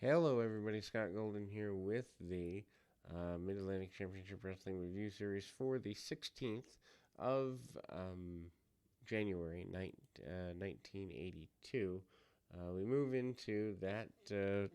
Hello, everybody. Scott Golden here with the Mid Atlantic Championship Wrestling Review Series for the 16th of January 1982. We move into that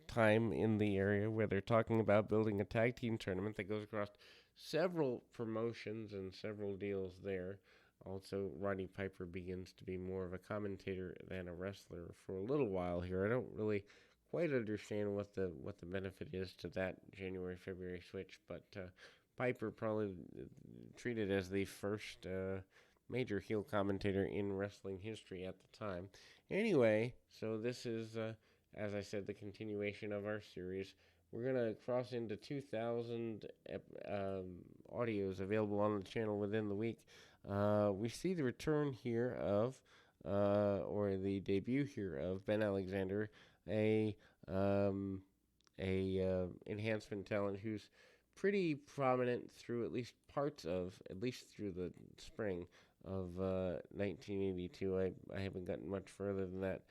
time in the area where they're talking about building a tag team tournament that goes across several promotions and several deals there. Also, Roddy Piper begins to be more of a commentator than a wrestler for a little while here. I don't really quite understand what the benefit is to that January February switch, but Piper probably treated as the first major heel commentator in wrestling history at the time. Anyway, so this is as I said, the continuation of our series. We're gonna cross into 2,000 audios available on the channel within the week. We see the return here of, or the debut here of Ben Alexander, a um, enhancement talent who's pretty prominent through at least through the spring of 1982. I haven't gotten much further than that.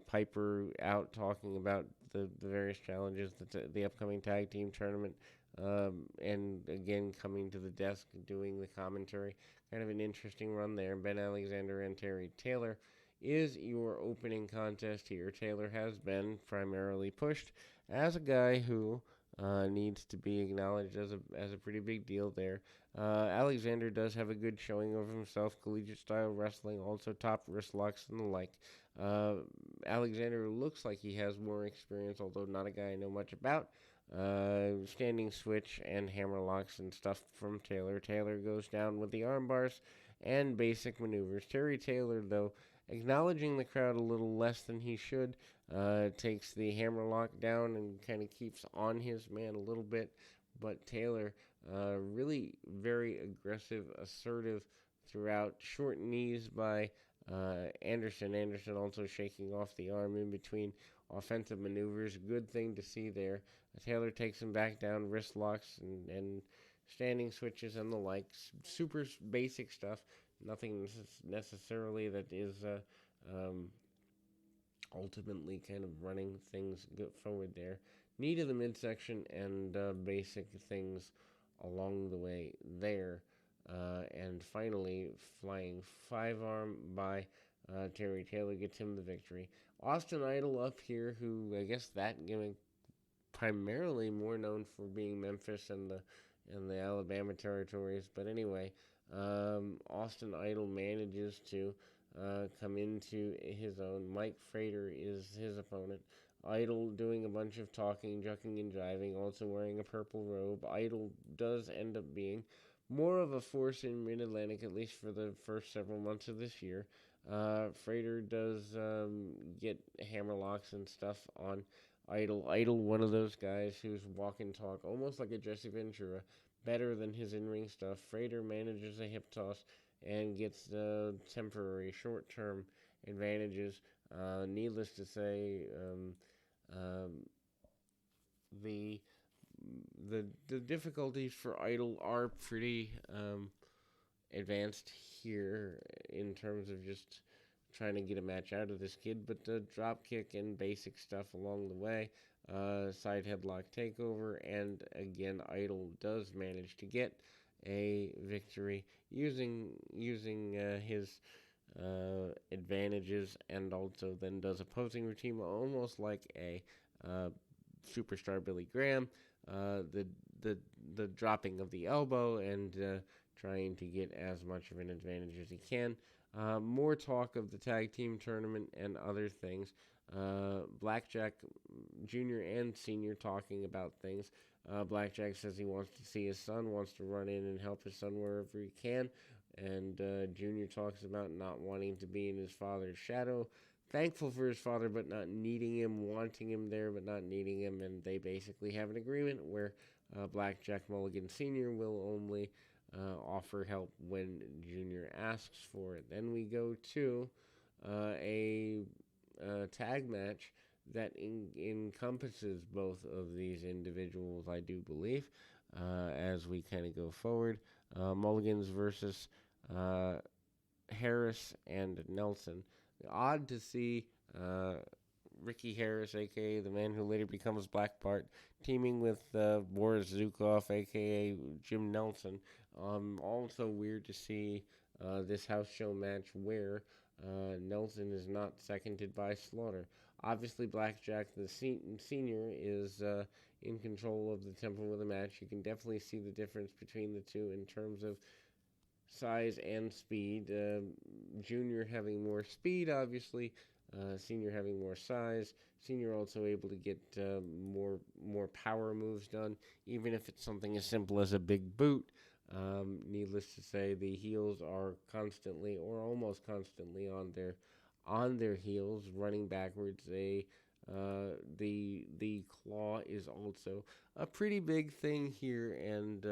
Piper out talking about the various challenges, the upcoming tag team tournament, and again coming to the desk doing the commentary. Kind of an interesting run there. Ben Alexander and Terry Taylor is your opening contest here. Taylor has been primarily pushed as a guy who needs to be acknowledged as a pretty big deal there. Alexander does have a good showing of himself, collegiate style wrestling, also top wrist locks and the like. Uh, Alexander looks like he has more experience, although not a guy I know much about. Standing switch and hammer locks and stuff from Taylor. Taylor goes down with the arm bars and basic maneuvers. Terry Taylor, though, acknowledging the crowd a little less than he should, takes the hammerlock down and kind of keeps on his man a little bit. But Taylor, really very aggressive, assertive throughout. Short knees by Anderson. Anderson also shaking off the arm in between offensive maneuvers. Good thing to see there. Taylor takes him back down, wrist locks and standing switches and the like. Super basic stuff. Nothing necessarily that is ultimately kind of running things forward there. Knee to the midsection and basic things along the way there. And finally, flying five arm by Terry Taylor gets him the victory. Austin Idol up here, who I guess that gimmick primarily more known for being Memphis and the Alabama territories. But anyway, Austin Idol manages to come into his own. Mike Frater is his opponent. Idol doing a bunch of talking, jucking, and jiving, also wearing a purple robe. Idol does end up being more of a force in Mid Atlantic, at least for the first several months of this year. Frater does get hammerlocks and stuff on Idol. Idol, one of those guys who's walk and talk, almost like a Jesse Ventura, better than his in ring stuff. Frater manages a hip toss and gets temporary, short term advantages. Needless to say, um, the the difficulties for Idol are pretty advanced here in terms of just trying to get a match out of this kid, but the drop kick and basic stuff along the way, side headlock takeover, and again, Idol does manage to get a victory using his advantages, and also then does a posing routine almost like a uh, superstar Billy Graham. The the the dropping of the elbow and trying to get as much of an advantage as he can. More talk of the tag team tournament and other things. Blackjack Jr. and Senior talking about things. Blackjack says he wants to see his son, wants to run in and help his son wherever he can. And Junior talks about not wanting to be in his father's shadow. Thankful for his father, but not needing him, wanting him there, but not needing him. And they basically have an agreement where Blackjack Mulligan Sr. will only offer help when Junior asks for it. Then we go to a tag match that encompasses both of these individuals, I do believe, as we kind of go forward. Mulligan's versus Harris and Nelson. Odd to see Ricky Harris, aka the man who later becomes Black Bart, teaming with Boris Zukov, aka Jim Nelson. Also weird to see this house show match where Nelson is not seconded by Slaughter. Obviously, Blackjack the senior is in control of the tempo of the match. You can definitely see the difference between the two in terms of size and speed. Junior having more speed, obviously. Senior having more size. Senior also able to get more power moves done, even if it's something as simple as a big boot. Needless to say, the heels are constantly or almost constantly on their heels, running backwards. The claw is also a pretty big thing here, and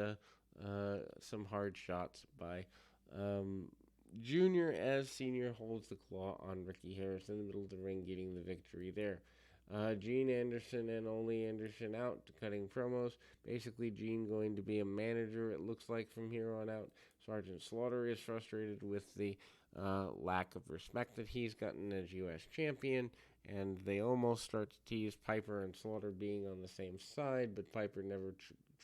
some hard shots by um, Junior as Senior holds the claw on Ricky Harris in the middle of the ring, getting the victory there. Gene Anderson and Ole Anderson out cutting promos. Basically, Gene going to be a manager, it looks like, from here on out. Sergeant Slaughter is frustrated with the lack of respect that he's gotten as U.S. champion, and they almost start to tease Piper and Slaughter being on the same side, but Piper never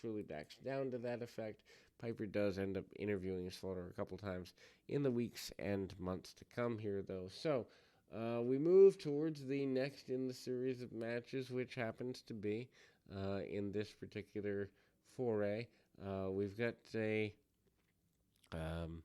truly backs down to that effect. Piper does end up interviewing Slaughter a couple times in the weeks and months to come here, though. So, we move towards the next in the series of matches, which happens to be in this particular foray. We've got a um,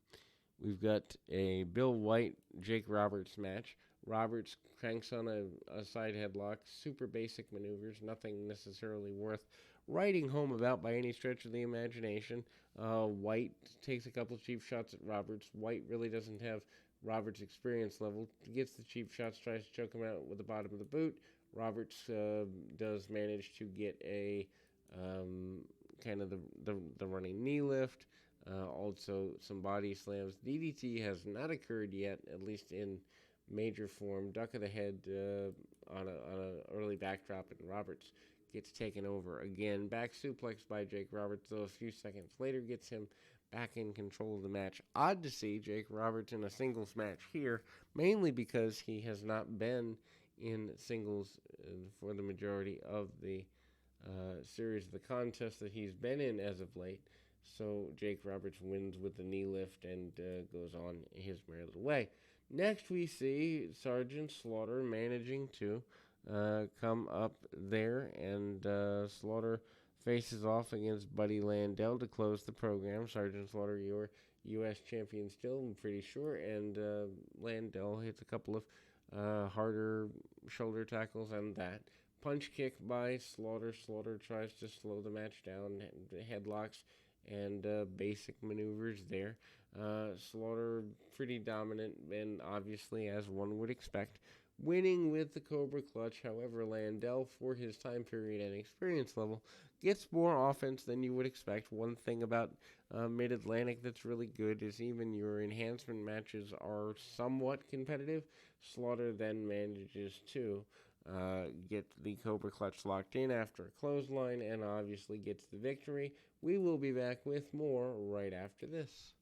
Bill White Jake Roberts match. Roberts cranks on a side headlock, super basic maneuvers, nothing necessarily worth writing home about by any stretch of the imagination. White takes a couple cheap shots at Roberts. White really doesn't have Roberts' experience level. Gets the cheap shots, tries to choke him out with the bottom of the boot. Roberts does manage to get a kind of the running knee lift. Also, some body slams. DDT has not occurred yet, at least in major form. Duck of the head on a early backdrop, and Roberts gets taken over again. Back suplex by Jake Roberts, though a few seconds later gets him back in control of the match. Odd to see Jake Roberts in a singles match here, mainly because he has not been in singles for the majority of the series of the contest that he's been in as of late. So Jake Roberts wins with the knee lift and goes on his merry little way. Next, we see Sergeant Slaughter managing to come up there, and Slaughter faces off against Buddy Landel to close the program. Sergeant Slaughter, your U.S. champion still, I'm pretty sure, and Landel hits a couple of harder shoulder tackles and that. Punch kick by Slaughter. Slaughter tries to slow the match down, headlocks and basic maneuvers there. Slaughter pretty dominant, and obviously, as one would expect, winning with the Cobra Clutch. However, Landel, for his time period and experience level, gets more offense than you would expect. One thing about Mid-Atlantic that's really good is even your enhancement matches are somewhat competitive. Slaughter then manages to get the Cobra Clutch locked in after a clothesline and obviously gets the victory. We will be back with more right after this.